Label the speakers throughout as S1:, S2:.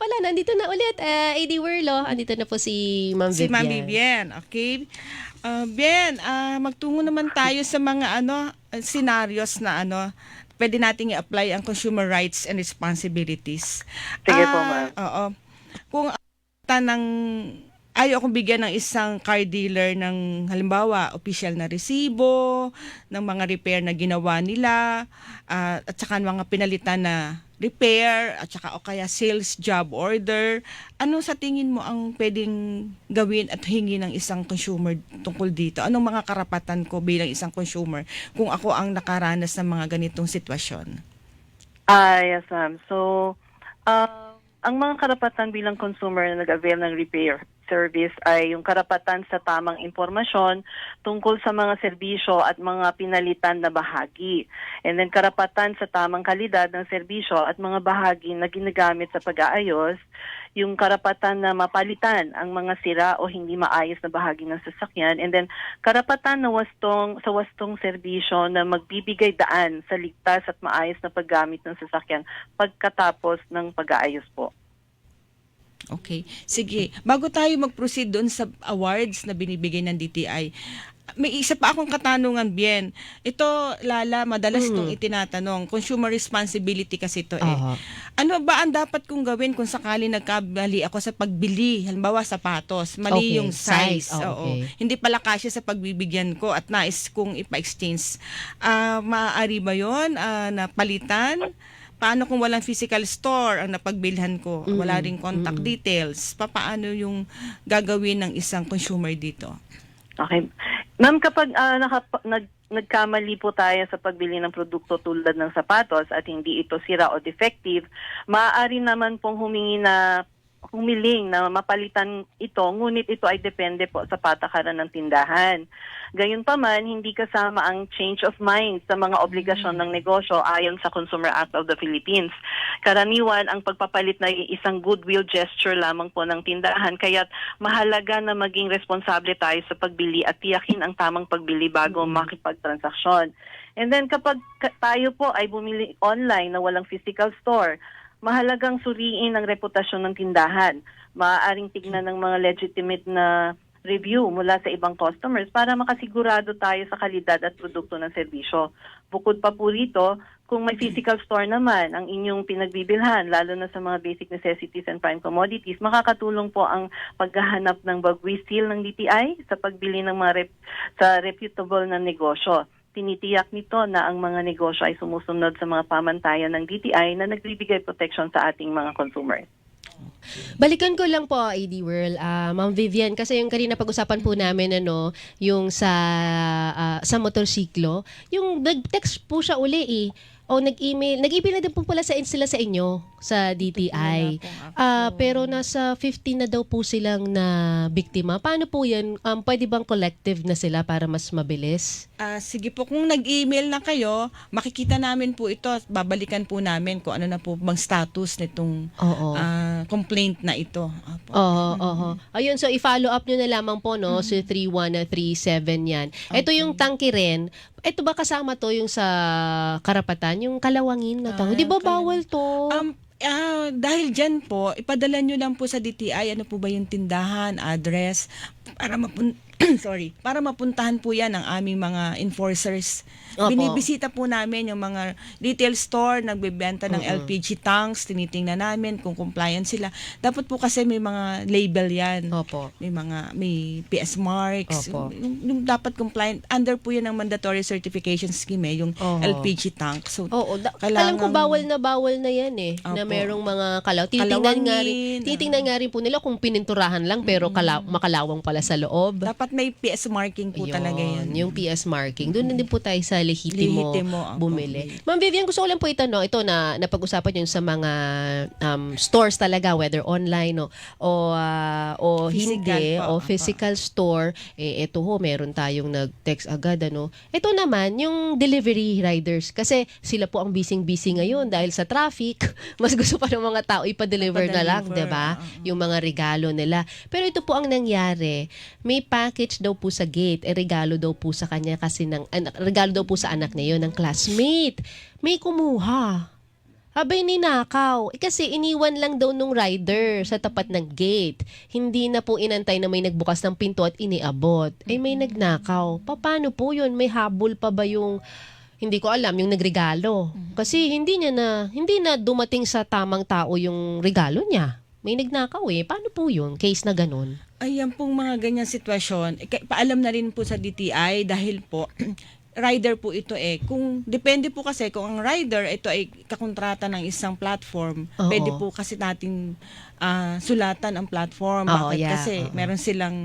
S1: pala, nandito na ulit. AD Werlo, andito na po si Ma'am
S2: Si
S1: Vivian.
S2: Ma'am Vivian, okay? Bien, magtungo naman tayo sa mga scenarios na pwede nating i-apply ang consumer rights and responsibilities.
S3: Sige po, ma'am.
S2: Oo. Kung tanang ayaw akong bigyan ng isang car dealer ng halimbawa official na resibo ng mga repair na ginawa nila at saka mga pinalitan na repair at saka o kaya sales job order. Ano sa tingin mo ang pwedeng gawin at hingi ng isang consumer tungkol dito? Anong mga karapatan ko bilang isang consumer kung ako ang nakaranas ng mga ganitong sitwasyon?
S3: Yes, ma'am. So, ang mga karapatan bilang consumer na nag-avail ng repair service ay yung karapatan sa tamang impormasyon tungkol sa mga serbisyo at mga pinalitan na bahagi. And then karapatan sa tamang kalidad ng serbisyo at mga bahagi na ginagamit sa pag-aayos, yung karapatan na mapalitan ang mga sira o hindi maayos na bahagi ng sasakyan, and then karapatan na sa wastong serbisyo na magbibigay daan sa ligtas at maayos na paggamit ng sasakyan pagkatapos ng pag-aayos po.
S2: Okay. Sige. Bago tayo mag-proceed doon sa awards na binibigay ng DTI, may isa pa akong katanungan, Bien. Ito, Lala, madalas itong itinatanong. Consumer responsibility kasi ito eh. Ano ba ang dapat kong gawin kung sakali nagkamali ako sa pagbili? Halimbawa, sapatos. Mali
S1: Okay,
S2: yung size.
S1: size.
S2: Oo.
S1: Okay.
S2: Hindi pala kasya sa pagbibigyan ko at nais kong ipa-exchange. Maaari ba yun na palitan? Paano kung walang physical store ang napagbilhan ko? Wala ring contact details. Paano yung gagawin ng isang consumer dito?
S3: Okay. Ma'am, kapag nagkamali po tayo sa pagbili ng produkto tulad ng sapatos at hindi ito sira o defective, maaari naman pong humiling na mapalitan ito, ngunit ito ay depende po sa patakaran ng tindahan. Gayunpaman, hindi kasama ang change of mind sa mga obligasyon ng negosyo ayon sa Consumer Act of the Philippines. Karaniwan, ang pagpapalit na isang goodwill gesture lamang po ng tindahan, kaya't mahalaga na maging responsable tayo sa pagbili at tiyakin ang tamang pagbili bago makipagtransaksyon. And then kapag tayo po ay bumili online na walang physical store, mahalagang suriin ang reputasyon ng tindahan. Maaaring tignan ng mga legitimate na review mula sa ibang customers para makasigurado tayo sa kalidad at produkto ng serbisyo. Bukod pa po rito, kung may physical store naman ang inyong pinagbibilhan, lalo na sa mga basic necessities and prime commodities, makakatulong po ang paghahanap ng bagwi seal ng DTI sa pagbili ng sa reputable na negosyo. Tinitiyak nito na ang mga negosyo ay sumusunod sa mga pamantayan ng DTI na nagbibigay protection sa ating mga consumers.
S1: Balikan ko lang po, AD World, Ma'am Vivian, kasi yung kanina pag-usapan po namin, yung sa motorsiklo, yung nag-text po siya uli eh, o nag-email na din po pala sila sa inyo, sa DTI. Pero nasa 15 na daw po silang na biktima. Paano po yan? Pwede bang collective na sila para mas mabilis?
S2: Sige po, kung nag-email na kayo, makikita namin po ito at babalikan po namin kung ano na po bang status nitong complaint na ito.
S1: Oo. Ayun, so i-follow up nyo na lamang po, no? So 3137 yan. Ito yung tangke rin. Ito ba kasama to yung sa karapatan? Yung kalawangin na tangke? Di ba bawal to?
S2: Dahil dyan po, ipadala nyo lang po sa DTI, ano po ba yung tindahan, address, para para mapuntahan po yan ng aming mga enforcers.
S1: Opo.
S2: Binibisita po namin yung mga retail store, nagbebenta ng LPG tanks, tinitingnan namin kung compliant sila. Dapat po kasi may mga label yan.
S1: Opo.
S2: May PS marks.
S1: Opo.
S2: Yung dapat compliant. Under po yan ng mandatory certification scheme yung LPG tank. So,
S1: alam ko bawal na yan eh. Na
S2: Opo.
S1: merong mga Titingnan nga rin po nila kung pininturahan lang pero makalawang pala sa loob.
S2: dapat may PS marking po talaga yan.
S1: Yung PS marking. Doon din po tayo sa lehitimo bumili.
S2: Okay.
S1: Ma'am Vivian, gusto ko lang po itanong, ito na napag-usapan yung sa mga stores talaga, whether online o
S2: Physical
S1: hindi,
S2: po.
S1: o physical store. Ito meron tayong nag-text agad. Ito naman, yung delivery riders. Kasi sila po ang busy-busy ngayon dahil sa traffic. Mas gusto pa ng mga tao ipa-deliver na lang, diba? Yung mga regalo nila. Pero ito po ang nangyari. May package daw po sa gate, regalo daw po sa kanya kasi regalo daw po sa anak niya yun, ng classmate. May kumuha. Abay ninakaw. Kasi iniwan lang daw nung rider sa tapat ng gate. Hindi na po inantay na may nagbukas ng pinto at iniabot. May nagnakaw. Paano po yun? May habol pa ba yung, hindi ko alam, yung nagregalo? Kasi hindi na dumating sa tamang tao yung regalo niya. May nagnakaw Paano po yun? Case na ganun.
S2: Ayan pong mga ganyang sitwasyon, paalam na rin po sa DTI dahil po rider po ito Kung depende po kasi kung ang rider ito ay kakontrata ng isang platform,
S1: Oo.
S2: pwede po kasi nating sulatan ang platform.
S1: Oo,
S2: Bakit?
S1: yeah,
S2: Kasi
S1: oo.
S2: meron silang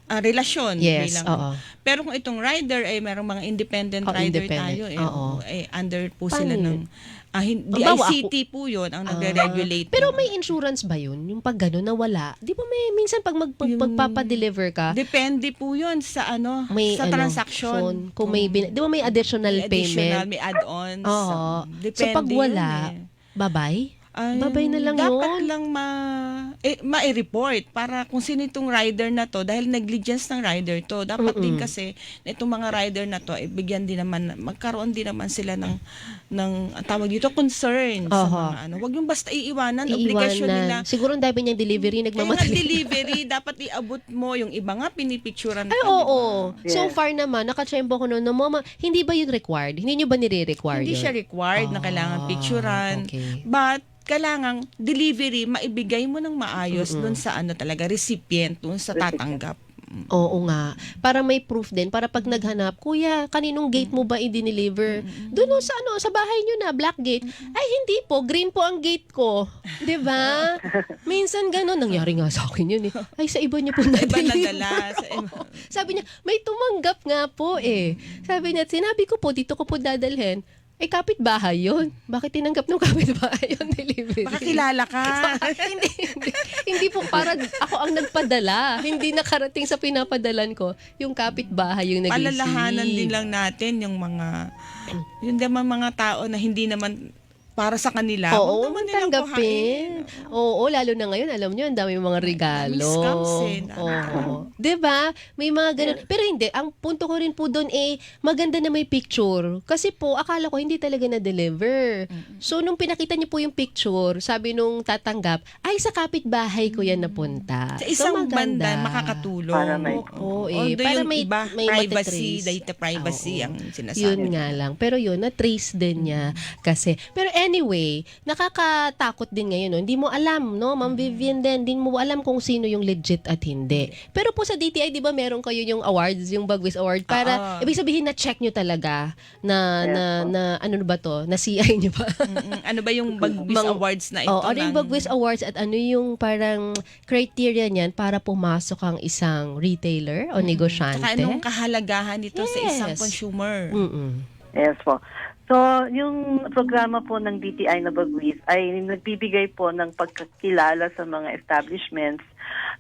S2: relasyon
S1: Yes,
S2: bilang.
S1: oo.
S2: Pero kung itong rider ay merong mga independent rider
S1: Independent,
S2: tayo
S1: oo.
S2: under po
S1: Paano
S2: sila
S1: yun?
S2: ng
S1: Halimbawa,
S2: DICT po yun ang nagre-regulate.
S1: Pero
S2: ng-
S1: may insurance ba yun? Yung pag gano'n nawala? Di ba may minsan pag magpapa-deliver ka,
S2: Depende po yun sa
S1: may
S2: sa transaction.
S1: Kung may di ba may additional
S2: May additional,
S1: payment?
S2: may add-ons.
S1: Oo.
S2: Depende
S1: So pag wala,
S2: yun
S1: bye-bye?
S2: Ay,
S1: Babay na lang
S2: dapat
S1: yun.
S2: lang ma-report para kung sino itong rider na to dahil negligence ng rider to. Dapat din kasi itong mga rider na to bigyan din naman, magkaroon din naman sila ng ang tawag dito concern sa
S1: Oho.
S2: mga Wag yung basta iiwanan, obligasyon nila.
S1: Siguro ang dami niyang delivery,
S2: Kaya nga
S1: nagmamadali.
S2: delivery, dapat iabot mo. Yung iba nga, pinipicturan
S1: Ay,
S2: pa,
S1: oo.
S2: di ba?
S1: So
S3: Yes.
S1: far naman, nakachempo ko noon, mama, hindi ba yun required? Hindi nyo ba nire-require
S2: Hindi
S1: yun?
S2: siya required na kailangan picturean.
S1: Okay.
S2: But, kailangan delivery, maibigay mo ng maayos dun sa talaga, recipient, dun sa tatanggap.
S1: Oo nga. Para may proof din. Para pag naghanap, kuya, kaninong gate mo ba i-deliver? Doon sa bahay nyo na, black gate. Ay, hindi po. Green po ang gate ko. 'Di ba? Minsan gano'n. Nangyari nga sa akin yun Ay, sa iba niyo po
S2: Iba
S1: na-deliver.
S2: nadala.
S1: Sabi niya, may tumanggap nga po Sabi niya, sinabi ko po, dito ko po dadalhin. Kapitbahay yun. Bakit tinanggap ng kapitbahay yung delivery?
S2: Baka kilala ka.
S1: hindi po para ako ang nagpadala. Hindi nakarating sa pinapadalan ko. Yung kapitbahay yung nag-receive.
S2: Palalahanan din lang natin yung yung naman mga tao na hindi naman para sa kanila.
S1: Oo,
S2: Huwag naman nilang
S1: tanggapin.
S2: kuhain.
S1: Oo, lalo na ngayon, alam nyo, ang dami mga regalo.
S2: scams
S1: Oo. Diba? May mga ganun. Pero hindi, ang punto ko rin po doon maganda na may picture. Kasi po, akala ko hindi talaga na-deliver. So, nung pinakita niyo po yung picture, sabi nung tatanggap, ay, sa kapitbahay ko yan napunta.
S2: Sa isang
S1: so, maganda.
S2: banda, makakatulong.
S3: Para may-
S1: Oo,
S2: Although
S1: para
S2: yung
S1: may,
S2: iba,
S1: may
S2: privacy,
S1: matatrace.
S2: data privacy
S1: Oo.
S2: ang sinasabi.
S1: Yun nga lang. Pero yun, na-trace din niya. Kasi, pero anyway, nakakatakot din ngayon. Hindi mo alam, no? Ma'am Vivian din, hindi mo alam kung sino yung legit at hindi. Pero po sa DTI, di ba meron kayo yung awards, yung Bagwis Award, para, ibig sabihin na-check nyo talaga na, ano ba to? Na CI nyo ba?
S2: Ano ba yung Bagwis Awards na ito?
S1: Ano yung Bagwis Awards at ano yung parang criteria niyan para pumasok ang isang retailer o negosyante?
S2: Saka anong kahalagahan nito sa isang
S1: Yes.
S2: consumer?
S3: Yes po. So, yung programa po ng DTI na Bagwis ay nagbibigay po ng pagkakilala sa mga establishments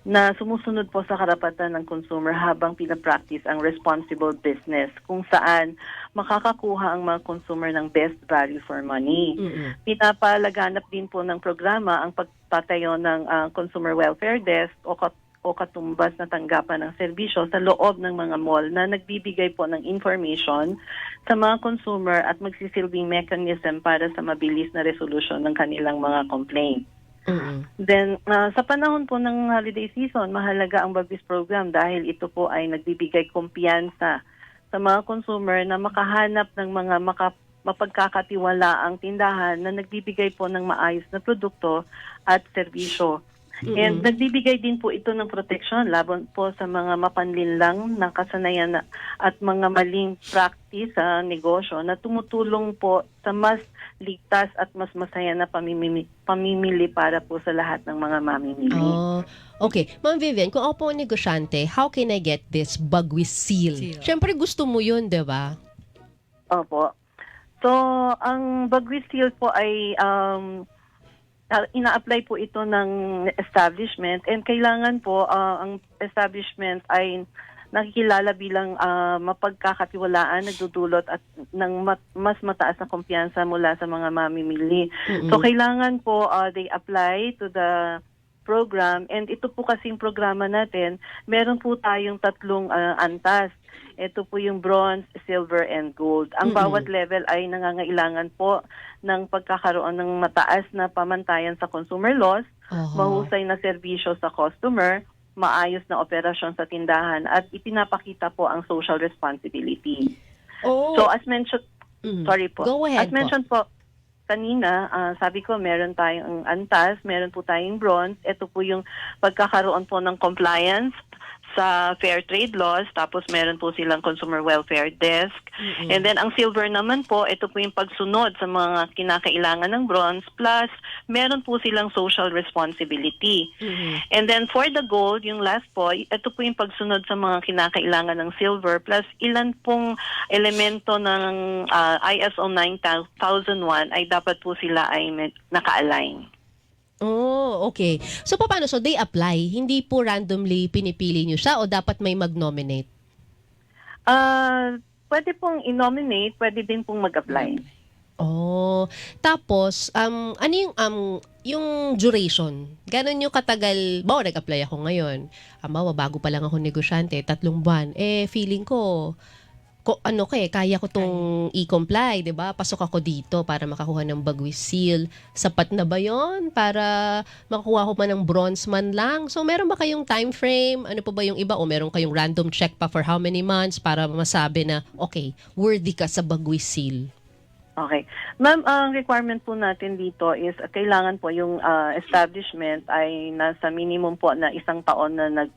S3: na sumusunod po sa karapatan ng consumer habang pinapractice ang responsible business kung saan makakakuha ang mga consumer ng best value for money. Pinapalaganap din po ng programa ang pagtatayo ng Consumer Welfare Desk o katumbas na tanggapan ng serbisyo sa loob ng mga mall na nagbibigay po ng information sa mga consumer at magsisilbing mechanism para sa mabilis na resolution ng kanilang mga complaint. Then, sa panahon po ng holiday season, mahalaga ang Bagwis program dahil ito po ay nagbibigay kumpiyansa sa mga consumer na makahanap ng mga mapagkakatiwalaang tindahan na nagbibigay po ng maayos na produkto at serbisyo. And nagbibigay din po ito ng proteksyon laban po sa mga mapanlinlang na kasanayan at mga maling practice sa negosyo na tumutulong po sa mas ligtas at mas masaya na pamimili para po sa lahat ng mga mamimili.
S1: Oh, okay. Ma'am Vivian, kung ako po ang negosyante, how can I get this Bagwis seal? Siyempre gusto mo yun, di ba?
S3: Opo. So, ang Bagwis Seal po ay ina-apply po ito ng establishment and kailangan po ang establishment ay nakikilala bilang mapagkakatiwalaan, nagdudulot at ng mas mataas na kumpiyansa mula sa mga mamimili. So kailangan po they apply to the program. And ito po kasing programa natin, meron po tayong tatlong antas. Ito po yung bronze, silver, and gold. Ang bawat level ay nangangailangan po ng pagkakaroon ng mataas na pamantayan sa consumer laws, mahusay na serbisyo sa customer, maayos na operasyon sa tindahan, at ipinapakita po ang social responsibility. So as mentioned, sorry po.
S1: Go ahead
S3: As mentioned po kanina, sabi ko meron tayong antas, meron po tayong bronze. Ito po yung pagkakaroon po ng compliance sa fair trade laws, tapos meron po silang consumer welfare desk. And then ang silver naman po, ito po yung pagsunod sa mga kinakailangan ng bronze, plus meron po silang social responsibility. And then for the gold, yung last po, ito po yung pagsunod sa mga kinakailangan ng silver, plus ilan pong elemento ng ISO 9001 ay dapat po sila ay naka-align.
S1: Oh, okay. So, paano? So, they apply. Hindi po randomly pinipili nyo siya o dapat may mag-nominate?
S3: Pwede pong i-nominate, pwede din pong mag-apply.
S1: Oh, tapos, ano yung duration? Ganon yung katagal? Bawa, nag-apply ako ngayon. Bawa, bago pa lang ako negosyante, 3 buwan. Feeling ko, kaya ko tong i-comply, 'di ba? Pasok ako dito para makakuha ng Bagwis Seal. Sapat na ba 'yon para makakuha ko man ng bronze man lang? So meron ba kayong time frame? Ano pa ba yung iba o meron kayong random check pa for how many months para masabi na okay, worthy ka sa Bagwis Seal?
S3: Okay. Ma'am, ang requirement po natin dito is kailangan po yung establishment ay nasa minimum po na 1 taon na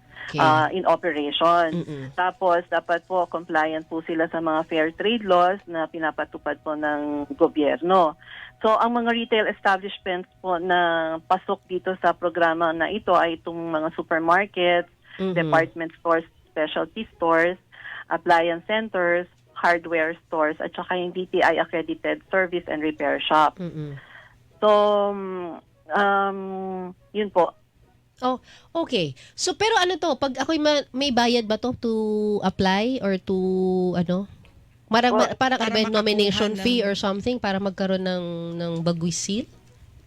S3: in operation. Tapos, dapat po compliant po sila sa mga fair trade laws na pinapatupad po ng gobyerno. So, ang mga retail establishments po na pasok dito sa programa na ito ay itong mga supermarkets, department stores, specialty stores, appliance centers, hardware stores, at saka yung DTI accredited service and repair shop. So, yun po.
S1: Oh, okay. So, pero ano to? Pag ako'y may bayad ba to apply or to, parang
S2: para
S1: nomination
S2: makakuha
S1: fee
S2: ng-
S1: or something para magkaroon ng Bagwis Seal?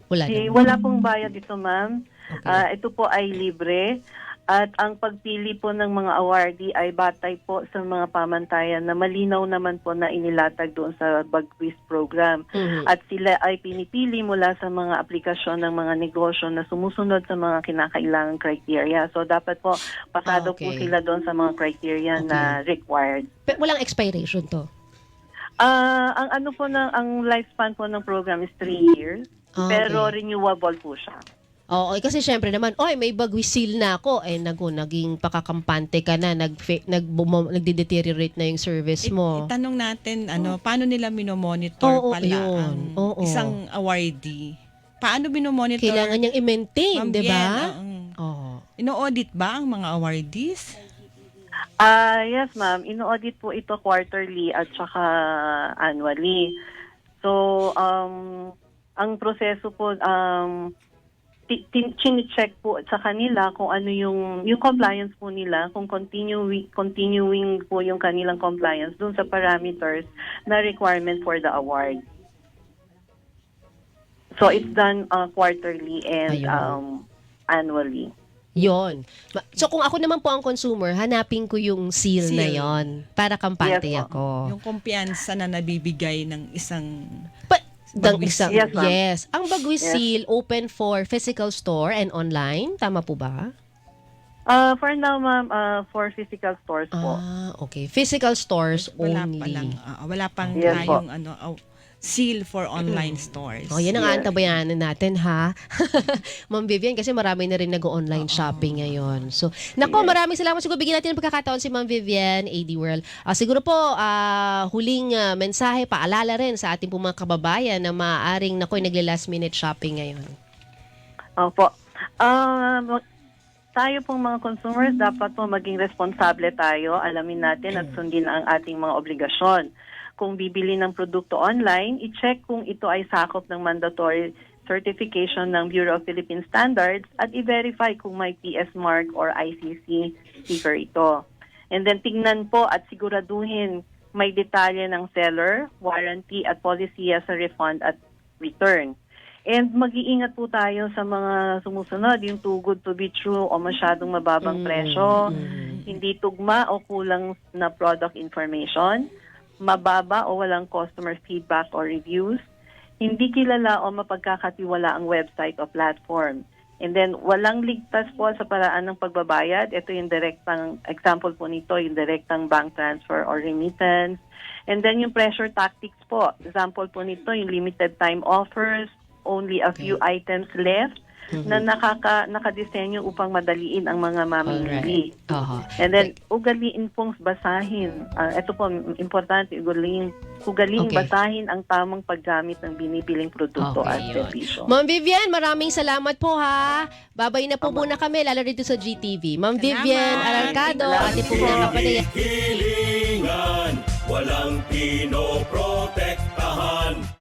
S1: Wala naman.
S3: Wala pong bayad ito, ma'am.
S1: Okay.
S3: Ito po ay libre. At ang pagpili po ng mga awardee ay batay po sa mga pamantayan na malinaw naman po na inilatag doon sa Bagwis program. At sila ay pinipili mula sa mga aplikasyon ng mga negosyo na sumusunod sa mga kinakailangang criteria. So dapat po pasado po
S1: Okay.
S3: sila doon sa mga criteria na required.
S1: Walang expiration to.
S3: Ang ang lifespan po ng program is 3 years.
S1: Okay.
S3: Pero renewable po siya.
S1: Oo, kasi syempre naman, may Bagwis Seal na ako. Naging pakakampante ka na, nagde-deteriorate na yung service mo.
S2: Itanong natin, paano nila minomonitor pala
S1: yun.
S2: ang
S1: Oo.
S2: isang awardee? Paano minomonitor?
S1: Kailangan niyang i-maintain,
S2: Ma'am
S1: di ba?
S2: Bien,
S1: Oo.
S2: ino-audit ba ang mga awardees?
S3: Yes, ma'am. Ino-audit po ito quarterly at saka annually. So, ang proseso po, chine-check po sa kanila kung ano yung compliance po nila, kung continuing po yung kanilang compliance dun sa parameters na requirement for the award. So, it's done quarterly and
S1: Ayun.
S3: annually.
S1: Yon. So kung ako naman po ang consumer, hanapin ko yung seal na
S2: Seal.
S1: yon para kampante
S3: Yes,
S1: ako.
S2: Yung kumpiyansa na nabibigay ng isang
S1: Bagwis
S2: Bagwis
S3: Seal. Yes, ma'am.
S1: Yes. Ang Bagwis
S3: Yes.
S1: Seal open for physical store and online. Tama po ba?
S3: For now, ma'am, for physical stores po.
S1: Okay. Physical stores only.
S2: wala pang
S3: Yes, po.
S2: tayong seal for online stores.
S1: Yan ang
S3: Yes.
S1: aantabayanan natin, ha? Ma'am Vivian, kasi marami na rin nag-online shopping ngayon. So, nako, maraming salamat. Siguro bigyan natin ng pagkakataon si Ma'am Vivian, AD World. Siguro po, huling mensahe, paalala rin sa ating po mga kababayan na maaaring, nagle-last minute shopping ngayon.
S3: Opo. Tayo pong mga consumers, dapat po maging responsable tayo. Alamin natin at sundin ang ating mga obligasyon. Kung bibili ng produkto online, i-check kung ito ay sakop ng mandatory certification ng Bureau of Philippine Standards at i-verify kung may PS mark or ICC sticker ito. And then tingnan po at siguraduhin may detalye ng seller, warranty at policy sa refund at return. And mag-iingat po tayo sa mga sumusunod, yung too good to be true o masyadong mababang presyo, hindi tugma o kulang na product information, mababa o walang customer feedback or reviews, hindi kilala o mapagkakatiwala ang website o platform. And then, walang ligtas po sa paraan ng pagbabayad. Ito yung direktang, example po nito, yung direktang bank transfer or remittance. And then, yung pressure tactics po. Example po nito, yung limited time offers, only a few items left, na nakadesenyo upang madaliin ang mga mamimili.
S1: Alright. Oho.
S3: And then, ugaliin pong basahin. Ito po, importante, ugaliin
S1: Okay.
S3: basahin ang tamang paggamit ng binibiling produkto
S1: Okay,
S3: at
S1: yun.
S3: servisyo.
S1: Ma'am Vivian, maraming salamat po ha. Babay na po muna kami, lalo rito sa GTV. Ma'am Vivian Ararcado, ate po na kapatid.
S4: Hilingan, walang pinoprotect.